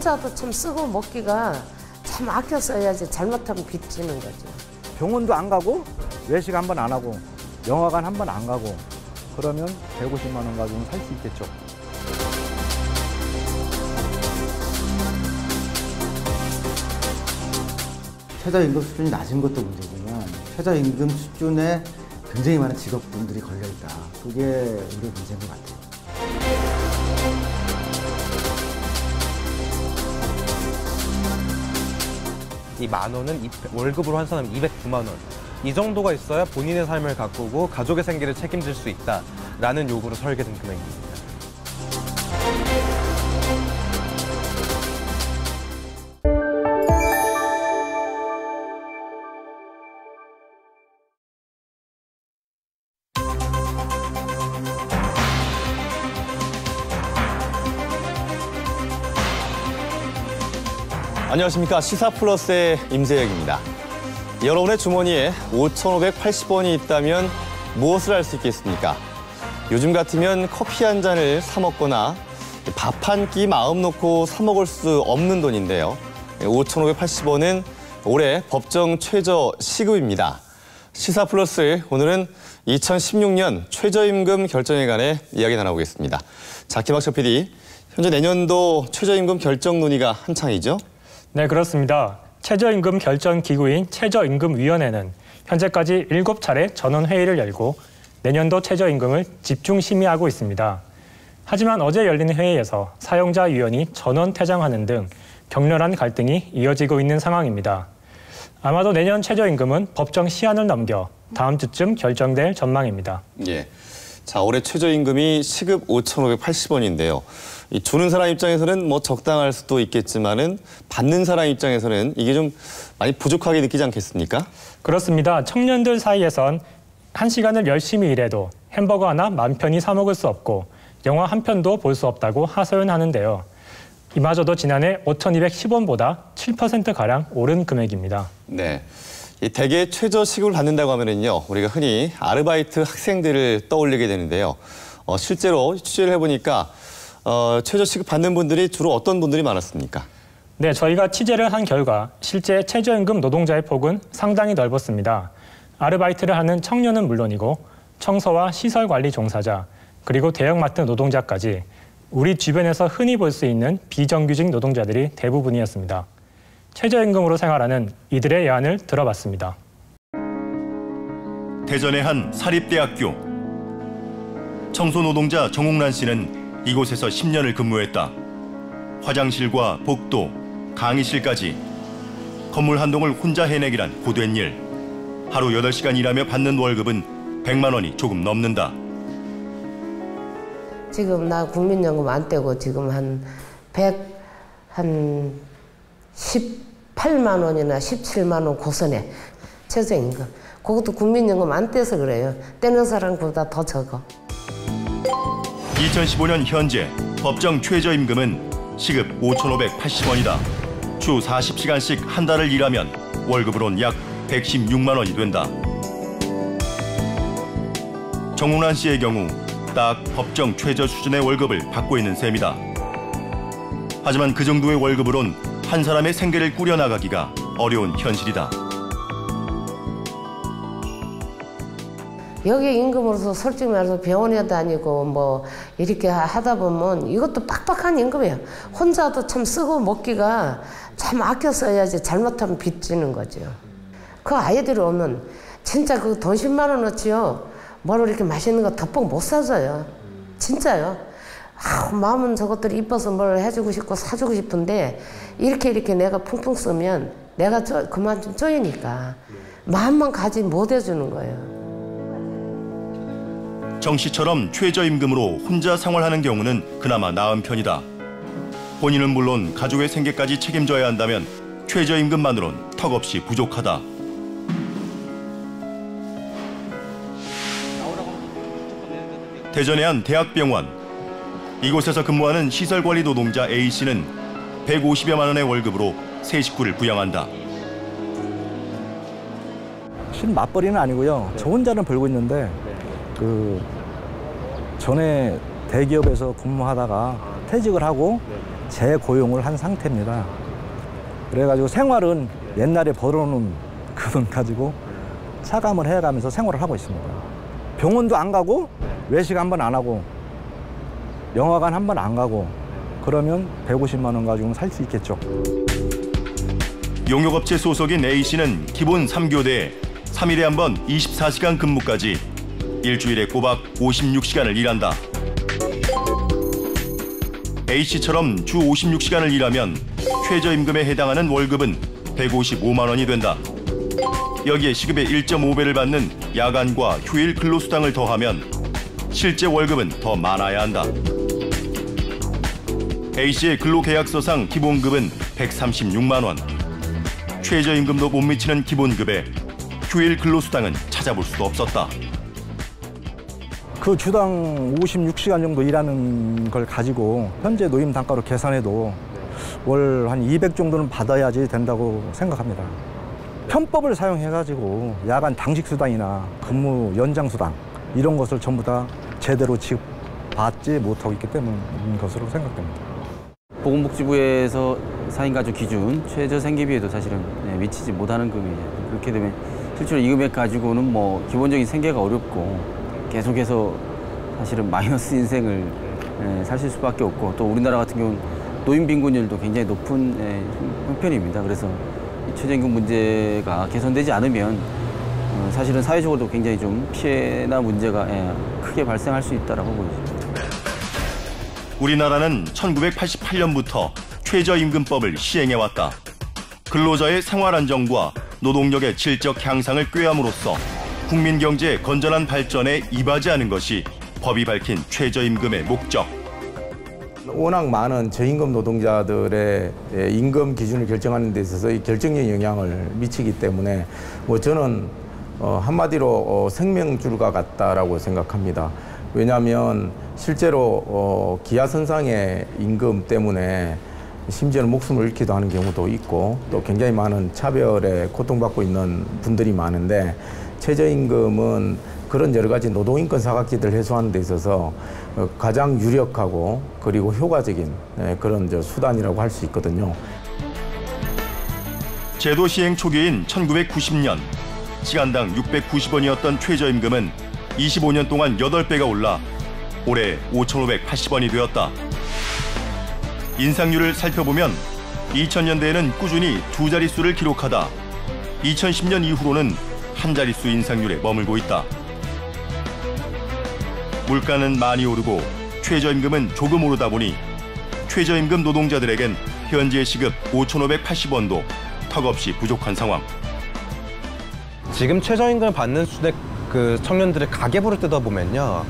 혼자도 참 쓰고 먹기가 참 아껴 써야지 잘못하면 빚지는 거죠. 병원도 안 가고 외식 한 번 안 하고 영화관 한 번 안 가고 그러면 150만 원 가지고는 살 수 있겠죠. 최저임금 수준이 낮은 것도 문제지만 최저임금 수준에 굉장히 많은 직업군들이 걸려있다. 그게 우리의 문제인 것 같아요. 이 10,000원은 월급으로 환산하면 209만 원. 이 정도가 있어야 본인의 삶을 가꾸고 가족의 생계를 책임질 수 있다라는 요구로 설계된 금액입니다. 안녕하십니까. 시사플러스의 임재혁입니다. 여러분의 주머니에 5,580원이 있다면 무엇을 할 수 있겠습니까? 요즘 같으면 커피 한 잔을 사 먹거나 밥 한 끼 마음 놓고 사 먹을 수 없는 돈인데요. 5,580원은 올해 법정 최저 시급입니다. 시사플러스 오늘은 2016년 최저임금 결정에 관해 이야기 나눠보겠습니다. 자, 김학철 PD, 현재 내년도 최저임금 결정 논의가 한창이죠? 네, 그렇습니다. 최저임금 결정 기구인 최저임금위원회는 현재까지 7차례 전원회의를 열고 내년도 최저임금을 집중 심의하고 있습니다. 하지만 어제 열린 회의에서 사용자 유연이 전원 퇴장하는 등 격렬한 갈등이 이어지고 있는 상황입니다. 아마도 내년 최저임금은 법정 시한을 넘겨 다음 주쯤 결정될 전망입니다. 예. 자, 올해 최저임금이 시급 5,580원인데요. 이 주는 사람 입장에서는 뭐 적당할 수도 있겠지만은 받는 사람 입장에서는 이게 좀 많이 부족하게 느끼지 않겠습니까? 그렇습니다. 청년들 사이에선 1시간을 열심히 일해도 햄버거 하나 맘 편히 사 먹을 수 없고 영화 한 편도 볼 수 없다고 하소연하는데요. 이마저도 지난해 5,210원보다 7%가량 오른 금액입니다. 네. 이 대개 최저 시급을 받는다고 하면은요, 우리가 흔히 아르바이트 학생들을 떠올리게 되는데요. 실제로 취재를 해보니까 최저 시급 받는 분들이 주로 어떤 분들이 많았습니까? 네, 저희가 취재를 한 결과 실제 최저임금 노동자의 폭은 상당히 넓었습니다. 아르바이트를 하는 청년은 물론이고 청소와 시설 관리 종사자, 그리고 대형마트 노동자까지 우리 주변에서 흔히 볼 수 있는 비정규직 노동자들이 대부분이었습니다. 최저임금으로 생활하는 이들의 예안을 들어봤습니다. 대전의 한 사립대학교. 청소노동자 정옥란 씨는 이곳에서 10년을 근무했다. 화장실과 복도, 강의실까지 건물 한 동을 혼자 해내기란 고된 일. 하루 8시간 일하며 받는 월급은 100만 원이 조금 넘는다. 지금 나 국민연금 안 떼고 지금 한 18만 원이나 17만 원 고선해. 최저임금. 그것도 국민연금 안 떼서 그래요. 떼는 사람보다 더 적어. 2015년 현재 법정 최저임금은 시급 5,580원이다. 주 40시간씩 한 달을 일하면 월급으론 약 116만 원이 된다. 정웅란 씨의 경우 딱 법정 최저 수준의 월급을 받고 있는 셈이다. 하지만 그 정도의 월급으론 한 사람의 생계를 꾸려나가기가 어려운 현실이다. 여기 임금으로서 솔직히 말해서 병원에 다니고 뭐 이렇게 하다 보면 이것도 빡빡한 임금이에요. 혼자도 참 쓰고 먹기가 참 아껴 써야지 잘못하면 빚지는 거죠. 그 아이들이 오면 진짜 그 돈 10만 원어치요. 뭘 이렇게 맛있는 거 덮밥 못 사줘요. 진짜요. 마음은 저것들이 이뻐서 뭘 해주고 싶고 사주고 싶은데 이렇게 내가 풍풍 쓰면 내가 그만 좀 쪼이니까 마음만 가지 못 해주는 거예요. 정 씨처럼 최저임금으로 혼자 생활하는 경우는 그나마 나은 편이다. 본인은 물론 가족의 생계까지 책임져야 한다면 최저임금만으론 턱없이 부족하다. 대전의 한 대학병원. 이곳에서 근무하는 시설관리 노동자 A씨는 150여만 원의 월급으로 세 식구를 부양한다. 실 맞벌이는 아니고요. 저 혼자는 벌고 있는데 그 전에 대기업에서 근무하다가 퇴직을 하고 재고용을 한 상태입니다. 그래가지고 생활은 옛날에 벌어놓은 그돈 가지고 차감을 해가면서 생활을 하고 있습니다. 병원도 안 가고 외식 한 번 안 하고 영화관 한 번 안 가고 그러면 150만 원 가지고는 살 수 있겠죠. 용역업체 소속인 A씨는 기본 3교대에 3일에 한 번 24시간 근무까지 일주일에 꼬박 56시간을 일한다. A씨처럼 주 56시간을 일하면 최저임금에 해당하는 월급은 155만 원이 된다. 여기에 시급의 1.5배를 받는 야간과 휴일 근로수당을 더하면 실제 월급은 더 많아야 한다. A씨의 근로계약서상 기본급은 136만 원. 최저임금도 못 미치는 기본급에 휴일 근로수당은 찾아볼 수도 없었다. 그 주당 56시간 정도 일하는 걸 가지고 현재 노임 단가로 계산해도 월 한 200 정도는 받아야지 된다고 생각합니다. 편법을 사용해가지고 야간 당직수당이나 근무 연장수당 이런 것을 전부 다 제대로 지급받지 못하고 있기 때문인 것으로 생각됩니다. 보건복지부에서 4인 가족 기준 최저 생계비에도 사실은 미치지 못하는 금액이에요. 그렇게 되면 실제로 이 금액 가지고는 뭐 기본적인 생계가 어렵고 계속해서 사실은 마이너스 인생을 사실 수밖에 없고 또 우리나라 같은 경우는 노인 빈곤율도 굉장히 높은 형편입니다. 그래서 이 최저임금 문제가 개선되지 않으면 사실은 사회적으로도 굉장히 좀 피해나 문제가 크게 발생할 수 있다고 보입니다. 우리나라는 1988년부터 최저임금법을 시행해왔다. 근로자의 생활안정과 노동력의 질적 향상을 꾀함으로써 국민 경제의 건전한 발전에 이바지하는 것이 법이 밝힌 최저임금의 목적. 워낙 많은 저임금 노동자들의 임금 기준을 결정하는 데 있어서 결정적 영향을 미치기 때문에 저는 한마디로 생명줄과 같다라고 생각합니다. 왜냐하면 실제로 기하선상의 임금 때문에 심지어는 목숨을 잃기도 하는 경우도 있고 또 굉장히 많은 차별에 고통받고 있는 분들이 많은데 최저임금은 그런 여러 가지 노동인권 사각지대를 해소하는 데 있어서 가장 유력하고 그리고 효과적인 그런 수단이라고 할 수 있거든요. 제도 시행 초기인 1990년 시간당 690원이었던 최저임금은 25년 동안 8배가 올라 올해 5,580원이 되었다. 인상률을 살펴보면 2000년대에는 꾸준히 두 자릿수를 기록하다 2010년 이후로는 한 자릿수 인상률에 머물고 있다. 물가는 많이 오르고 최저임금은 조금 오르다 보니 최저임금 노동자들에겐 현재 시급 5,580원도 턱없이 부족한 상황. 지금 최저임금을 받는 수준의 그 청년들의 가계부를 뜯어보면요.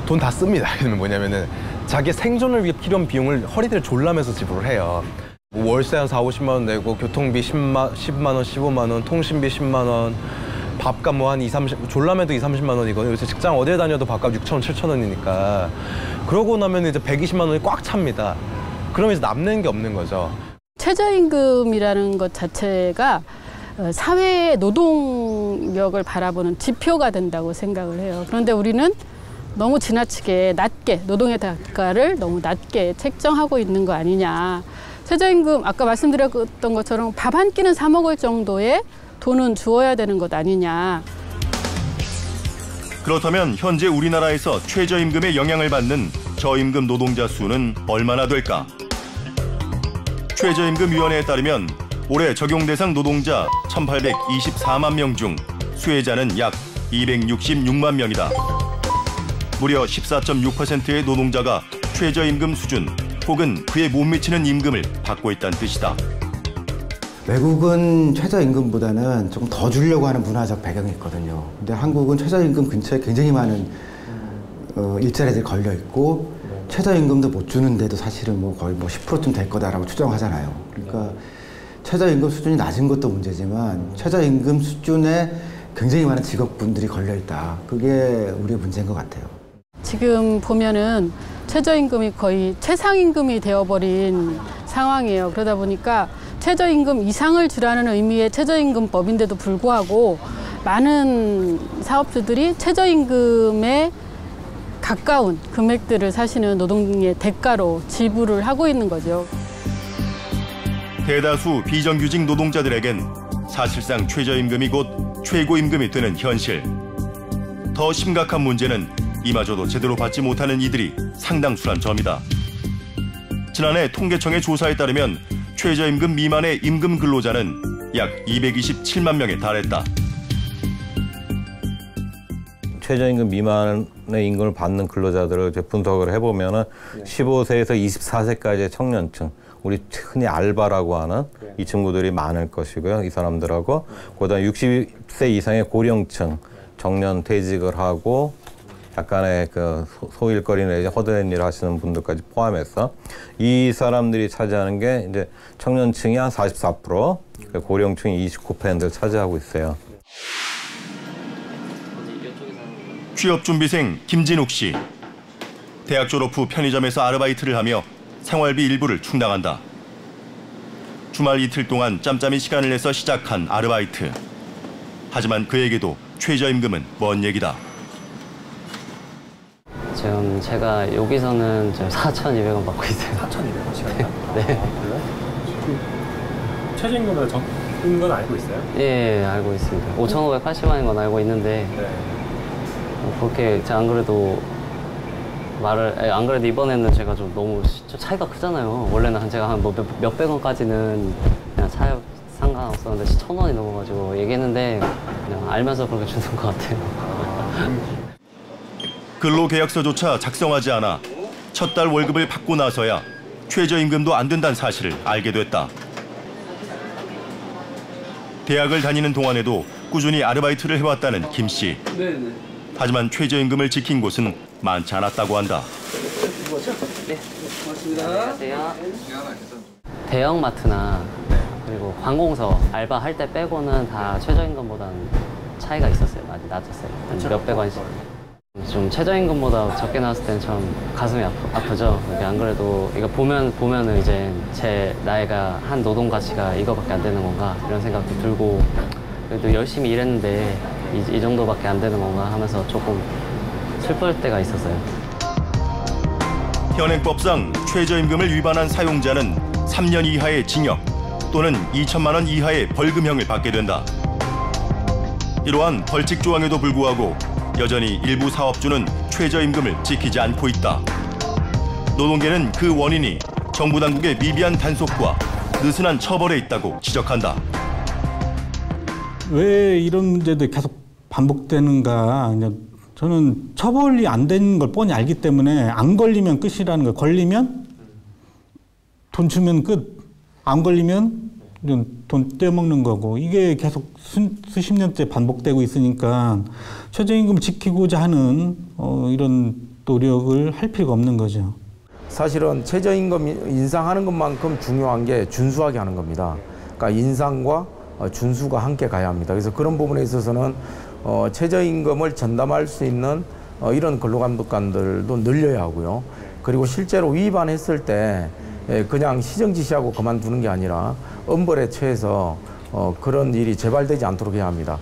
돈 다 씁니다. 이는 뭐냐면은 자기 생존을 위해 필요한 비용을 허리들을 졸라매서 지불을 해요. 뭐 월세 한 4, 50만 원 내고 교통비 10만 원, 15만 원, 통신비 10만 원, 밥값 뭐 한 30, 졸라매도 30만 원이거든요. 요새 직장 어딜 다녀도 밥값 6,000원, 7,000원이니까. 그러고 나면 이제 120만 원이 꽉 찹니다. 그러면 이제 남는 게 없는 거죠. 최저임금이라는 것 자체가 사회의 노동력을 바라보는 지표가 된다고 생각을 해요. 그런데 우리는 너무 지나치게 낮게 노동의 단가를 너무 낮게 책정하고 있는 거 아니냐. 최저임금 아까 말씀드렸던 것처럼 밥 한 끼는 사 먹을 정도의 돈은 주어야 되는 것 아니냐. 그렇다면 현재 우리나라에서 최저임금에 영향을 받는 저임금 노동자 수는 얼마나 될까? 최저임금위원회에 따르면 올해 적용 대상 노동자 1,824만 명 중 수혜자는 약 266만 명이다. 무려 14.6%의 노동자가 최저임금 수준 혹은 그에 못 미치는 임금을 받고 있다는 뜻이다. 외국은 최저임금보다는 조금 더 주려고 하는 문화적 배경이 있거든요. 근데 한국은 최저임금 근처에 굉장히 많은 일자리들이 걸려 있고 최저임금도 못 주는데도 사실은 거의 10%쯤 될 거다라고 추정하잖아요. 그러니까 최저임금 수준이 낮은 것도 문제지만 최저임금 수준에 굉장히 많은 직업분들이 걸려 있다. 그게 우리의 문제인 것 같아요. 지금 보면은 최저임금이 거의 최상임금이 되어버린 상황이에요. 그러다 보니까 최저임금 이상을 주라는 의미의 최저임금법인데도 불구하고 많은 사업주들이 최저임금에 가까운 금액들을 사실은 노동의 대가로 지불을 하고 있는 거죠. 대다수 비정규직 노동자들에겐 사실상 최저임금이 곧 최고임금이 되는 현실. 더 심각한 문제는 이마저도 제대로 받지 못하는 이들이 상당수란 점이다. 지난해 통계청의 조사에 따르면 최저임금 미만의 임금 근로자는 약 227만 명에 달했다. 최저임금 미만의 임금을 받는 근로자들을 이제 분석을 해보면은 15세에서 24세까지의 청년층, 우리 흔히 알바라고 하는 이 친구들이 많을 것이고요. 이 사람들하고 그다음에 60세 이상의 고령층, 정년 퇴직을 하고 약간의 그 소일거리 내지 허드렛 일을 하시는 분들까지 포함해서 이 사람들이 차지하는 게 이제 청년층이 한 44%, 고령층이 29%를 차지하고 있어요. 취업준비생 김진욱 씨. 대학 졸업 후 편의점에서 아르바이트를 하며 생활비 일부를 충당한다. 주말 이틀 동안 짬짬이 시간을 내서 시작한 아르바이트. 하지만 그에게도 최저임금은 먼 얘기다. 지금 제가 여기서는 4,200원 받고 있어요. 4,200원 시간이요? 네. 그래요? 최저임금보다 적은 건 알고 있어요? 예, 알고 있습니다. 5,580원인 건 알고 있는데 그렇게 제가 안 그래도 안 그래도 이번에는 제가 좀 너무 차이가 크잖아요. 원래는 제가 한 몇백 원까지는 그냥 상관없었는데 1,000원이 넘어가지고 얘기했는데 그냥 알면서 그렇게 주는 것 같아요. 근로계약서조차 작성하지 않아 첫 달 월급을 받고 나서야 최저임금도 안 된다는 사실을 알게 됐다. 대학을 다니는 동안에도 꾸준히 아르바이트를 해왔다는 김 씨. 하지만 최저임금을 지킨 곳은 많지 않았다고 한다. 네, 고맙습니다. 안녕하세요. 대형마트나 그리고 관공서 알바할 때 빼고는 다 최저임금보다는 차이가 있었어요. 많이 낮았어요. 몇백 원씩. 좀 최저임금보다 적게 나왔을 때는 참 가슴이 아프죠. 안 그래도 이거 보면은 이제 제 나이가 한 노동 가치가 이거밖에 안 되는 건가 이런 생각도 들고 그래도 열심히 일했는데 이 정도밖에 안 되는 건가 하면서 조금 슬플 때가 있었어요. 현행법상 최저임금을 위반한 사용자는 3년 이하의 징역 또는 2천만 원 이하의 벌금형을 받게 된다. 이러한 벌칙 조항에도 불구하고 여전히 일부 사업주는 최저임금을 지키지 않고 있다. 노동계는 그 원인이 정부 당국의 미비한 단속과 느슨한 처벌에 있다고 지적한다. 왜 이런 문제들이 계속 반복되는가. 저는 처벌이 안 되는 걸 뻔히 알기 때문에 안 걸리면 끝이라는 거. 걸리면 돈 주면 끝. 안 걸리면 돈 떼먹는 거고. 이게 계속 수십 년째 반복되고 있으니까 최저임금 지키고자 하는 이런 노력을 할 필요가 없는 거죠. 사실은 최저임금 인상하는 것만큼 중요한 게 준수하게 하는 겁니다. 그러니까 인상과 준수가 함께 가야 합니다. 그래서 그런 부분에 있어서는 최저임금을 전담할 수 있는 이런 근로감독관들도 늘려야 하고요. 그리고 실제로 위반했을 때 그냥 시정지시하고 그만두는 게 아니라 엄벌에 처해서 그런 일이 재발되지 않도록 해야 합니다.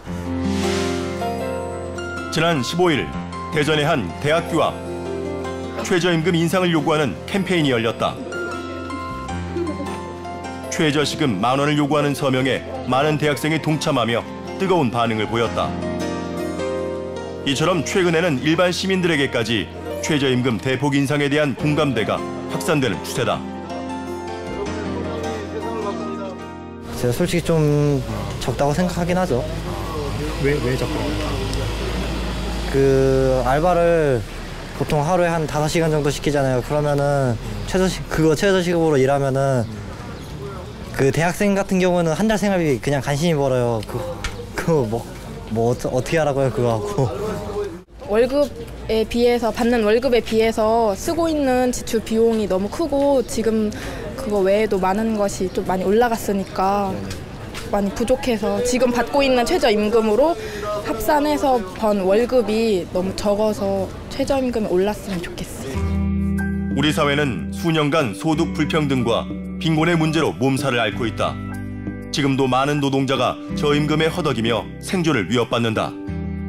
지난 15일 대전의 한 대학교 앞 최저임금 인상을 요구하는 캠페인이 열렸다. 최저시급 10,000원을 요구하는 서명에 많은 대학생이 동참하며 뜨거운 반응을 보였다. 이처럼 최근에는 일반 시민들에게까지 최저임금 대폭 인상에 대한 공감대가 확산되는 추세다. 제가 솔직히 좀 적다고 생각하긴 하죠. 왜 적다고? 알바를 보통 하루에 한 5시간 정도 시키잖아요. 그러면은 최저시급으로 일하면은 그 대학생 같은 경우는 한 달 생활비 그냥 간신히 벌어요. 어떻게 하라고요, 그거 하고. 월급에 비해서 받는 월급에 비해서 쓰고 있는 지출 비용이 너무 크고 지금 그거 외에도 많은 것이 좀 많이 올라갔으니까 많이 부족해서 지금 받고 있는 최저임금으로 합산해서 번 월급이 너무 적어서 최저임금이 올랐으면 좋겠어요. 우리 사회는 수년간 소득 불평등과 빈곤의 문제로 몸살을 앓고 있다. 지금도 많은 노동자가 저임금에 허덕이며 생존을 위협받는다.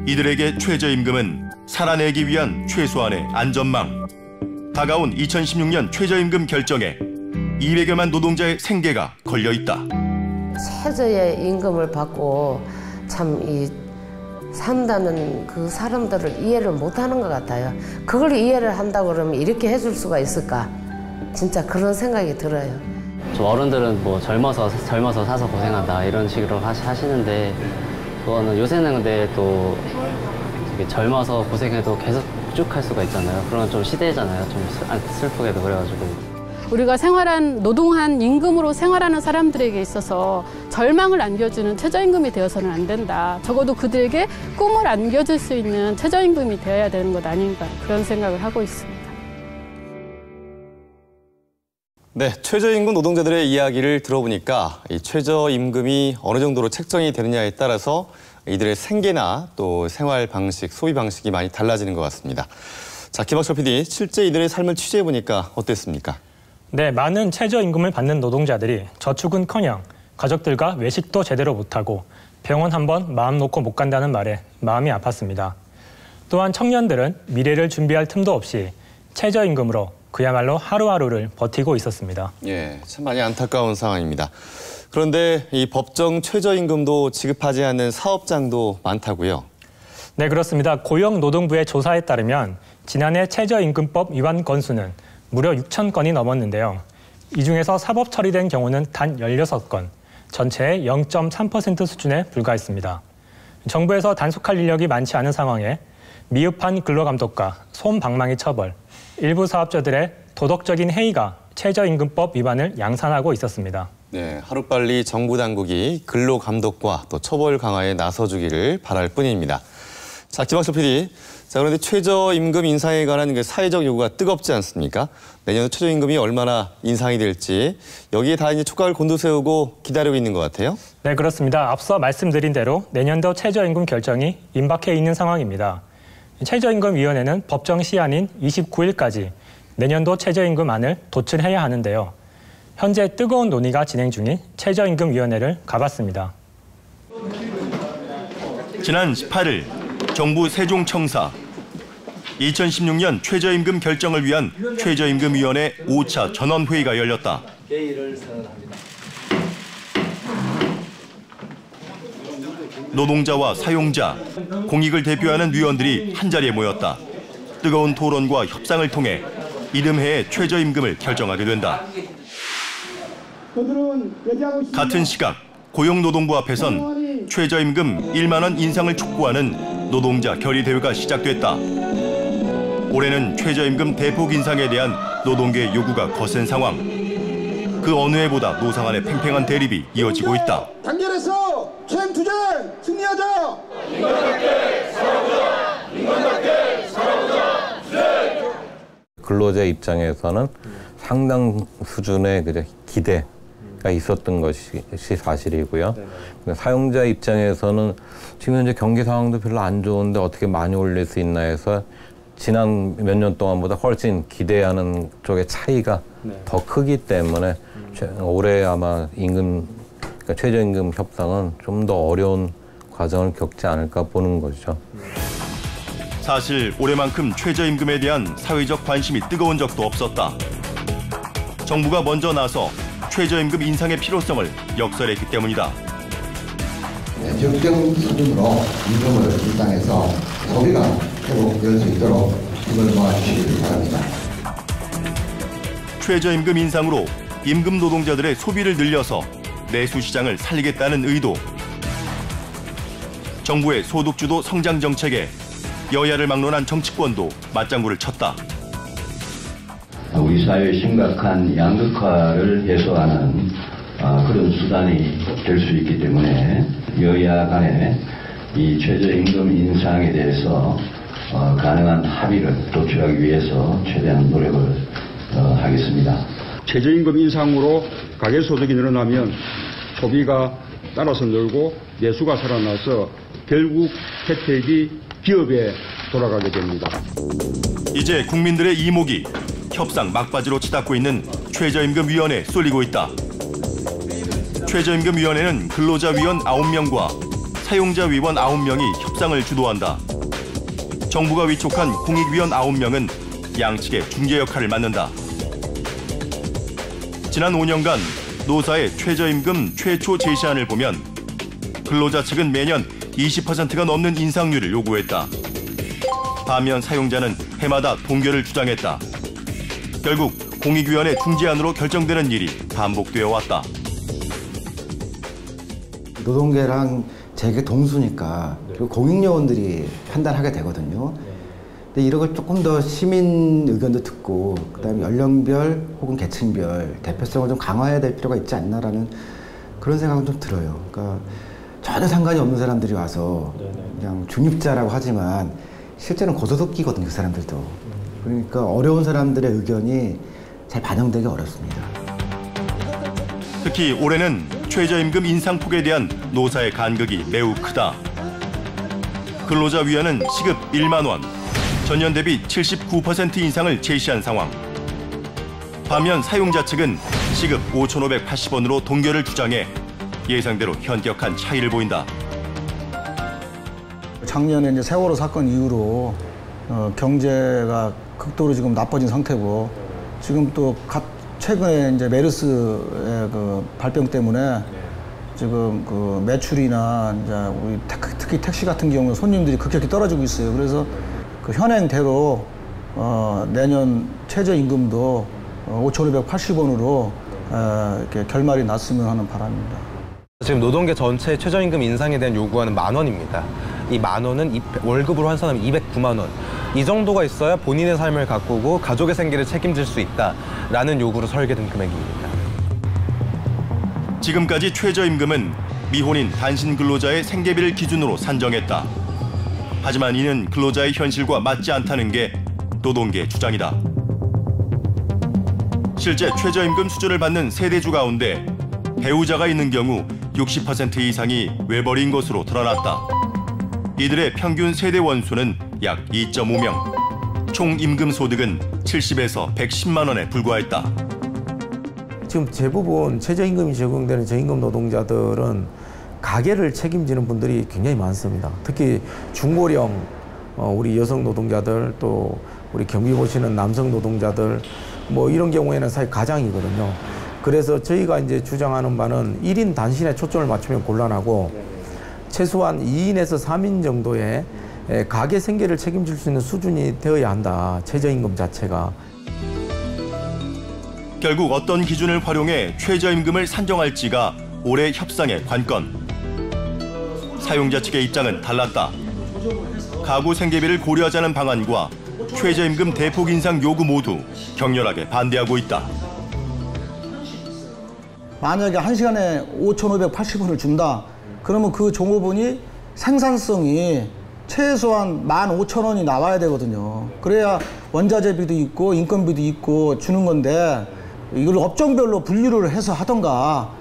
이들에게 최저임금은 살아내기 위한 최소한의 안전망. 다가온 2016년 최저임금 결정에 200여만 노동자의 생계가 걸려 있다. 최저의 임금을 받고 참 산다는 그 사람들을 이해를 못하는 것 같아요. 그걸 이해를 한다고 그러면 이렇게 해줄 수가 있을까? 진짜 그런 생각이 들어요. 좀 어른들은 뭐 젊어서 사서 고생한다 이런 식으로 하시는데 그거는 요새는 근데 또 되게 젊어서 고생해도 계속 쭉 할 수가 있잖아요. 그런 좀 시대잖아요. 좀 슬프게도 그래가지고. 우리가 노동한 임금으로 생활하는 사람들에게 있어서 절망을 안겨주는 최저임금이 되어서는 안 된다. 적어도 그들에게 꿈을 안겨줄 수 있는 최저임금이 되어야 되는 것 아닌가 그런 생각을 하고 있습니다. 네, 최저임금 노동자들의 이야기를 들어보니까 이 최저임금이 어느 정도로 책정이 되느냐에 따라서 이들의 생계나 또 생활 방식, 소비 방식이 많이 달라지는 것 같습니다. 자, 김학철 PD, 실제 이들의 삶을 취재해보니까 어땠습니까? 네, 많은 최저임금을 받는 노동자들이 저축은커녕 가족들과 외식도 제대로 못하고 병원 한번 마음 놓고 못 간다는 말에 마음이 아팠습니다. 또한 청년들은 미래를 준비할 틈도 없이 최저임금으로 그야말로 하루하루를 버티고 있었습니다. 예, 참 많이 안타까운 상황입니다. 그런데 이 법정 최저임금도 지급하지 않는 사업장도 많다고요? 네, 그렇습니다. 고용노동부의 조사에 따르면 지난해 최저임금법 위반 건수는 무려 6천 건이 넘었는데요. 이 중에서 사법 처리된 경우는 단 16건, 전체의 0.3% 수준에 불과했습니다. 정부에서 단속할 인력이 많지 않은 상황에 미흡한 근로감독과 솜방망이 처벌, 일부 사업자들의 도덕적인 해이가 최저임금법 위반을 양산하고 있었습니다. 네, 하루빨리 정부 당국이 근로감독과 또 처벌 강화에 나서주기를 바랄 뿐입니다. 자, 김학철 PD. 자, 그런데 최저임금 인상에 관한 사회적 요구가 뜨겁지 않습니까? 내년 최저임금이 얼마나 인상이 될지 여기에 다 이제 촉각을 곤두세우고 기다리고 있는 것 같아요. 네, 그렇습니다. 앞서 말씀드린 대로 내년도 최저임금 결정이 임박해 있는 상황입니다. 최저임금위원회는 법정 시한인 29일까지 내년도 최저임금안을 도출해야 하는데요. 현재 뜨거운 논의가 진행 중인 최저임금위원회를 가봤습니다. 지난 18일 정부 세종청사 2016년 최저임금 결정을 위한 최저임금위원회 5차 전원회의가 열렸다. 노동자와 사용자, 공익을 대표하는 위원들이 한자리에 모였다. 뜨거운 토론과 협상을 통해 이듬해의 최저임금을 결정하게 된다. 같은 시각 고용노동부 앞에선 최저임금 1만 원 인상을 촉구하는 노동자 결의대회가 시작됐다. 올해는 최저임금 대폭 인상에 대한 노동계의 요구가 거센 상황. 그 어느 해보다 노상 안의 팽팽한 대립이 이어지고 있다. 단결해서 최임투쟁 승리하자! 인간답게 살아보자! 인간답게 살아보자! 네! 근로자 입장에서는 상당 수준의 기대가 있었던 것이 사실이고요. 사용자 입장에서는 지금 현재 경기 상황도 별로 안 좋은데 어떻게 많이 올릴 수 있나 해서 지난 몇 년 동안보다 훨씬 기대하는 쪽의 차이가 더 크기 때문에 올해 아마 그러니까 최저임금 협상은 좀 더 어려운 과정을 겪지 않을까 보는 거죠. 사실 올해만큼 최저임금에 대한 사회적 관심이 뜨거운 적도 없었다. 정부가 먼저 나서 최저임금 인상의 필요성을 역설했기 때문이다. 적정 수준으로 임금을 인상해서 소비가 회복될 수 있도록 힘을 모아주시기 바랍니다. 최저임금 인상으로 임금 노동자들의 소비를 늘려서 내수 시장을 살리겠다는 의도. 정부의 소득주도 성장 정책에 여야를 막론한 정치권도 맞장구를 쳤다. 우리 사회의 심각한 양극화를 해소하는 그런 수단이 될 수 있기 때문에 여야 간에 이 최저임금 인상에 대해서 가능한 합의를 도출하기 위해서 최대한 노력을 하겠습니다. 최저임금 인상으로 가계소득이 늘어나면 소비가 따라서 늘고 내수가 살아나서 결국 혜택이 기업에 돌아가게 됩니다. 이제 국민들의 이목이 협상 막바지로 치닫고 있는 최저임금위원회에 쏠리고 있다. 최저임금위원회는 근로자 위원 9명과 사용자 위원 9명이 협상을 주도한다. 정부가 위촉한 공익위원 9명은 양측의 중재 역할을 맡는다. 지난 5년간 노사의 최저임금 최초 제시안을 보면 근로자 측은 매년 20%가 넘는 인상률을 요구했다. 반면 사용자는 해마다 동결을 주장했다. 결국 공익위원회 중재안으로 결정되는 일이 반복되어 왔다. 노동계랑 재계 동수니까 그리고 공익요원들이 판단하게 되거든요. 근데 이런 걸 조금 더 시민 의견도 듣고 그다음에 연령별 혹은 계층별 대표성을 좀 강화해야 될 필요가 있지 않나라는 그런 생각은 좀 들어요. 그러니까 전혀 상관이 없는 사람들이 와서 그냥 중립자라고 하지만 실제는 고소득기거든요, 그 사람들도. 그러니까 어려운 사람들의 의견이 잘 반영되기 어렵습니다. 특히 올해는 최저임금 인상폭에 대한 노사의 간극이 매우 크다. 근로자위원회는 시급 1만 원, 전년 대비 79% 인상을 제시한 상황. 반면 사용자 측은 시급 5,580원으로 동결을 주장해 예상대로 현격한 차이를 보인다. 작년에 이제 세월호 사건 이후로 경제가 극도로 지금 나빠진 상태고 지금 또 최근에 이제 메르스의 그 발병 때문에 지금 그 매출이나 이제 우리 특히 택시 같은 경우는 손님들이 급격히 떨어지고 있어요. 그래서 그 현행대로 내년 최저임금도 5,580원으로 이렇게 결말이 났으면 하는 바람입니다. 지금 노동계 전체 최저임금 인상에 대한 요구하는 10,000원입니다. 이 10,000원은 월급으로 환산하면 209만 원. 이 정도가 있어야 본인의 삶을 가꾸고 가족의 생계를 책임질 수 있다라는 요구로 설계된 금액입니다. 지금까지 최저임금은 미혼인 단신 근로자의 생계비를 기준으로 산정했다. 하지만 이는 근로자의 현실과 맞지 않다는 게 노동계의 주장이다. 실제 최저임금 수준을 받는 세대주 가운데 배우자가 있는 경우 60% 이상이 외벌이인 것으로 드러났다. 이들의 평균 세대 원수는 약 2.5명. 총 임금 소득은 70에서 110만 원에 불과했다. 지금 대부분 최저임금이 적용되는 저임금 노동자들은 가계를 책임지는 분들이 굉장히 많습니다. 특히 중고령 우리 여성 노동자들 또 우리 경비 보시는 남성 노동자들 뭐 이런 경우에는 사실 가장이거든요. 그래서 저희가 이제 주장하는 바는 1인 단신에 초점을 맞추면 곤란하고 최소한 2인에서 3인 정도의 가계 생계를 책임질 수 있는 수준이 되어야 한다. 최저임금 자체가. 결국 어떤 기준을 활용해 최저임금을 산정할지가 올해 협상의 관건. 사용자 측의 입장은 달랐다. 가구 생계비를 고려하자는 방안과 최저임금 대폭 인상 요구 모두 격렬하게 반대하고 있다. 만약에 1시간에 5,580원을 준다. 그러면 그 종업원이 생산성이 최소한 15,000원이 나와야 되거든요. 그래야 원자재비도 있고 인건비도 있고 주는 건데 이걸 업종별로 분류를 해서 하던가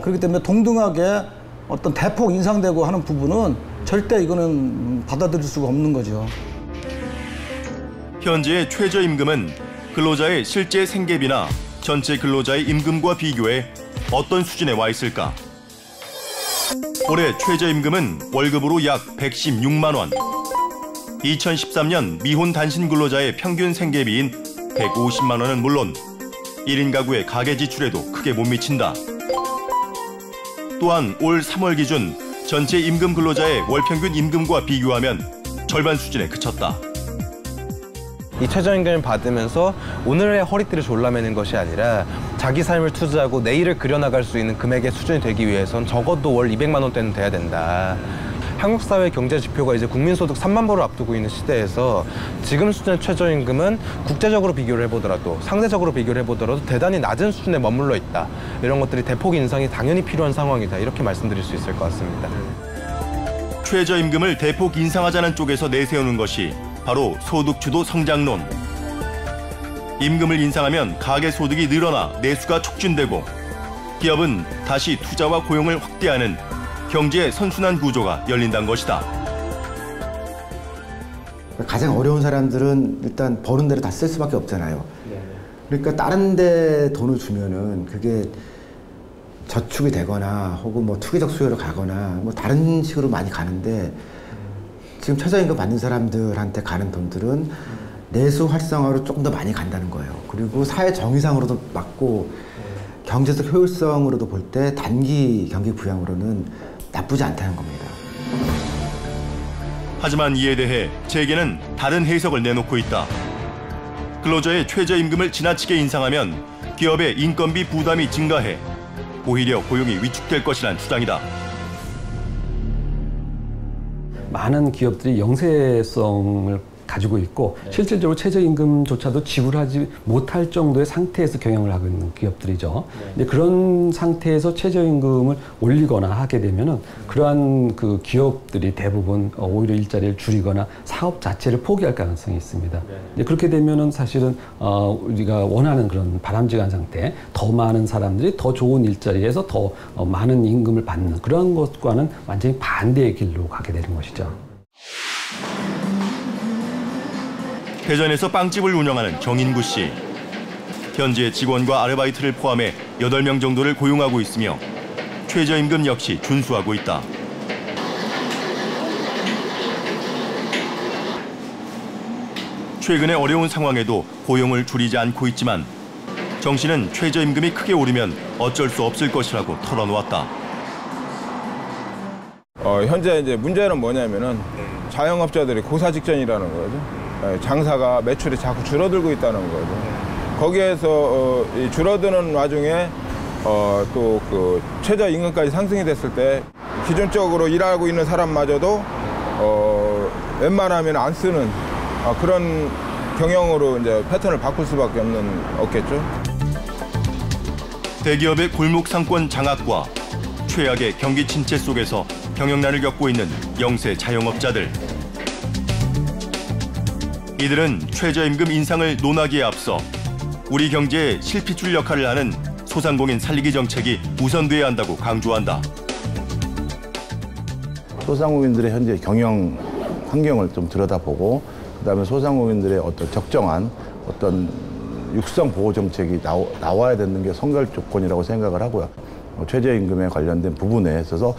그렇기 때문에 동등하게 어떤 대폭 인상되고 하는 부분은 절대 이거는 받아들일 수가 없는 거죠. 현재의 최저임금은 근로자의 실제 생계비나 전체 근로자의 임금과 비교해 어떤 수준에 와 있을까? 올해 최저임금은 월급으로 약 116만 원. 2013년 미혼 단신 근로자의 평균 생계비인 150만 원은 물론 1인 가구의 가계 지출에도 크게 못 미친다. 또한 올 3월 기준 전체 임금 근로자의 월평균 임금과 비교하면 절반 수준에 그쳤다. 이 최저임금을 받으면서 오늘의 허리띠를 졸라매는 것이 아니라 자기 삶을 투자하고 내일을 그려나갈 수 있는 금액의 수준이 되기 위해선 적어도 월 200만 원대는 돼야 된다. 한국 사회 경제 지표가 이제 국민소득 3만 불을 앞두고 있는 시대에서 지금 수준의 최저임금은 국제적으로 비교를 해보더라도 상대적으로 비교를 해보더라도 대단히 낮은 수준에 머물러 있다. 이런 것들이 대폭 인상이 당연히 필요한 상황이다. 이렇게 말씀드릴 수 있을 것 같습니다. 최저임금을 대폭 인상하자는 쪽에서 내세우는 것이 바로 소득주도 성장론. 임금을 인상하면 가계 소득이 늘어나 내수가 촉진되고 기업은 다시 투자와 고용을 확대하는 경제의 선순환 구조가 열린다는 것이다. 가장 어려운 사람들은 일단 버는 대로 다 쓸 수밖에 없잖아요. 그러니까 다른 데 돈을 주면은 그게 저축이 되거나 혹은 뭐 투기적 수요로 가거나 뭐 다른 식으로 많이 가는데 지금 최저임금 받는 사람들한테 가는 돈들은 내수 활성화로 조금 더 많이 간다는 거예요. 그리고 사회 정의상으로도 맞고 경제적 효율성으로도 볼 때 단기 경기 부양으로는 나쁘지 않다는 겁니다. 하지만 이에 대해 재계는 다른 해석을 내놓고 있다. 근로자의 최저임금을 지나치게 인상하면 기업의 인건비 부담이 증가해 오히려 고용이 위축될 것이란 주장이다. 많은 기업들이 영세성을 가지고 있고 실질적으로 최저임금조차도 지불하지 못할 정도의 상태에서 경영을 하고 있는 기업들이죠. 근데 그런 상태에서 최저임금을 올리거나 하게 되면은 그러한 그 기업들이 대부분 오히려 일자리를 줄이거나 사업 자체를 포기할 가능성이 있습니다. 근데 그렇게 되면은 사실은 우리가 원하는 그런 바람직한 상태, 더 많은 사람들이 더 좋은 일자리에서 더 많은 임금을 받는 그런 것과는 완전히 반대의 길로 가게 되는 것이죠. 대전에서 빵집을 운영하는 정인구 씨. 현재 직원과 아르바이트를 포함해 8명 정도를 고용하고 있으며 최저임금 역시 준수하고 있다. 최근의 어려운 상황에도 고용을 줄이지 않고 있지만 정 씨는 최저임금이 크게 오르면 어쩔 수 없을 것이라고 털어놓았다. 현재 이제 문제는 뭐냐면은 자영업자들이 고사 직전이라는 거죠. 장사가 매출이 자꾸 줄어들고 있다는 거죠. 거기에서 이 줄어드는 와중에 또 그 최저임금까지 상승이 됐을 때 기존적으로 일하고 있는 사람마저도 웬만하면 안 쓰는 그런 경영으로 이제 패턴을 바꿀 수밖에 없겠죠. 대기업의 골목 상권 장악과 최악의 경기 침체 속에서 경영난을 겪고 있는 영세 자영업자들. 이들은 최저임금 인상을 논하기에 앞서 우리 경제의 실핏줄 역할을 하는 소상공인 살리기 정책이 우선돼야 한다고 강조한다. 소상공인들의 현재 경영 환경을 좀 들여다보고 그다음에 소상공인들의 어떤 적정한 어떤 육성 보호 정책이 나와야 되는 게 선결 조건이라고 생각을 하고요. 최저임금에 관련된 부분에 있어서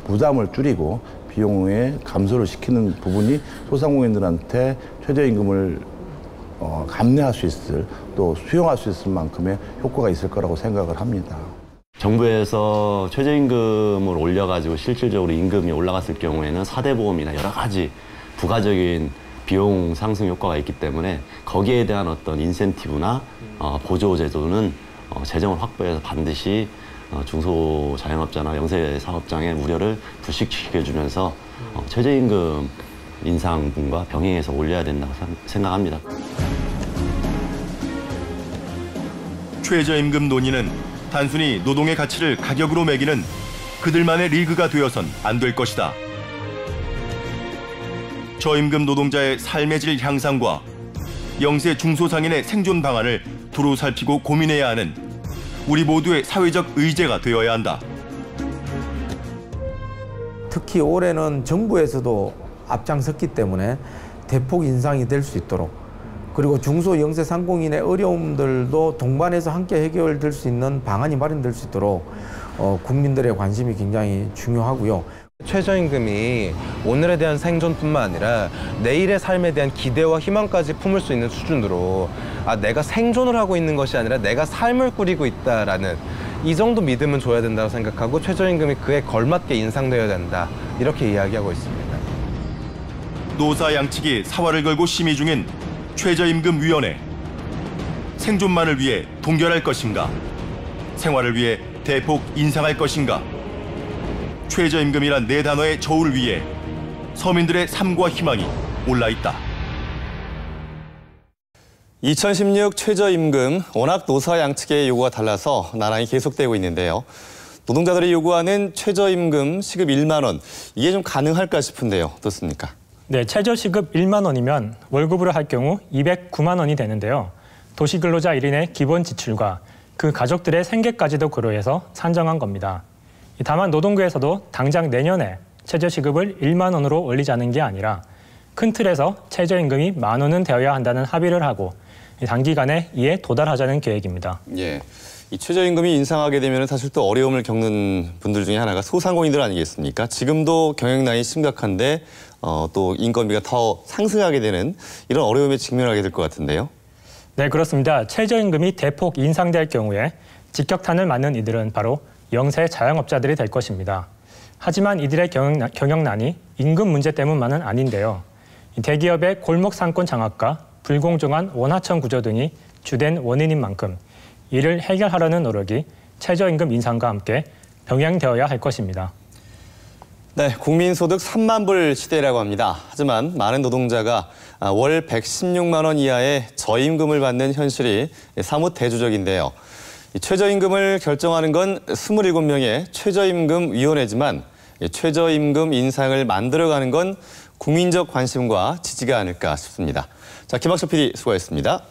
부담을 줄이고 비용의 감소를 시키는 부분이 소상공인들한테 최저임금을 감내할 수 있을 또 수용할 수 있을 만큼의 효과가 있을 거라고 생각을 합니다. 정부에서 최저임금을 올려가지고 실질적으로 임금이 올라갔을 경우에는 4대 보험이나 여러 가지 부가적인 비용 상승 효과가 있기 때문에 거기에 대한 어떤 인센티브나 보조 제도는 재정을 확보해서 반드시 중소자영업자나 영세사업장의 우려를 불식시켜주면서 최저임금 인상분과 병행해서 올려야 된다고 생각합니다. 최저임금 논의는 단순히 노동의 가치를 가격으로 매기는 그들만의 리그가 되어선 안 될 것이다. 저임금 노동자의 삶의 질 향상과 영세 중소상인의 생존 방안을 두루 살피고 고민해야 하는 우리 모두의 사회적 의제가 되어야 한다. 특히 올해는 정부에서도 앞장섰기 때문에 대폭 인상이 될 수 있도록 그리고 중소 영세 상공인의 어려움들도 동반해서 함께 해결될 수 있는 방안이 마련될 수 있도록 국민들의 관심이 굉장히 중요하고요. 최저임금이 오늘에 대한 생존뿐만 아니라 내일의 삶에 대한 기대와 희망까지 품을 수 있는 수준으로 내가 생존을 하고 있는 것이 아니라 내가 삶을 꾸리고 있다라는 이 정도 믿음은 줘야 된다고 생각하고 최저임금이 그에 걸맞게 인상되어야 된다 이렇게 이야기하고 있습니다. 노사 양측이 사활을 걸고 심의 중인 최저임금위원회. 생존만을 위해 동결할 것인가? 생활을 위해 대폭 인상할 것인가? 최저임금이란 네 단어의 저울을 위해 서민들의 삶과 희망이 올라있다. 2016 최저임금, 워낙 노사 양측의 요구가 달라서 나란히 계속되고 있는데요. 노동자들이 요구하는 최저임금 시급 1만 원, 이게 좀 가능할까 싶은데요. 어떻습니까? 네, 최저시급 1만 원이면 월급으로 할 경우 209만 원이 되는데요. 도시근로자 1인의 기본 지출과 그 가족들의 생계까지도 고려해서 산정한 겁니다. 다만 노동부에서도 당장 내년에 최저시급을 1만 원으로 올리자는 게 아니라 큰 틀에서 최저임금이 1만 원은 되어야 한다는 합의를 하고 단기간에 이에 도달하자는 계획입니다. 예, 이 최저임금이 인상하게 되면 사실 또 어려움을 겪는 분들 중에 하나가 소상공인들 아니겠습니까? 지금도 경영난이 심각한데 또 인건비가 더 상승하게 되는 이런 어려움에 직면하게 될 것 같은데요. 네, 그렇습니다. 최저임금이 대폭 인상될 경우에 직격탄을 맞는 이들은 바로 영세 자영업자들이 될 것입니다. 하지만 이들의 경영난이 임금 문제 때문만은 아닌데요. 대기업의 골목 상권 장악과 불공정한 원하청 구조 등이 주된 원인인 만큼 이를 해결하려는 노력이 최저임금 인상과 함께 병행되어야 할 것입니다. 네, 국민소득 3만 불 시대라고 합니다. 하지만 많은 노동자가 월 116만 원 이하의 저임금을 받는 현실이 사뭇 대조적인데요. 최저임금을 결정하는 건 27명의 최저임금위원회지만 최저임금 인상을 만들어가는 건 국민적 관심과 지지가 아닐까 싶습니다. 자, 김학철 PD 수고하셨습니다.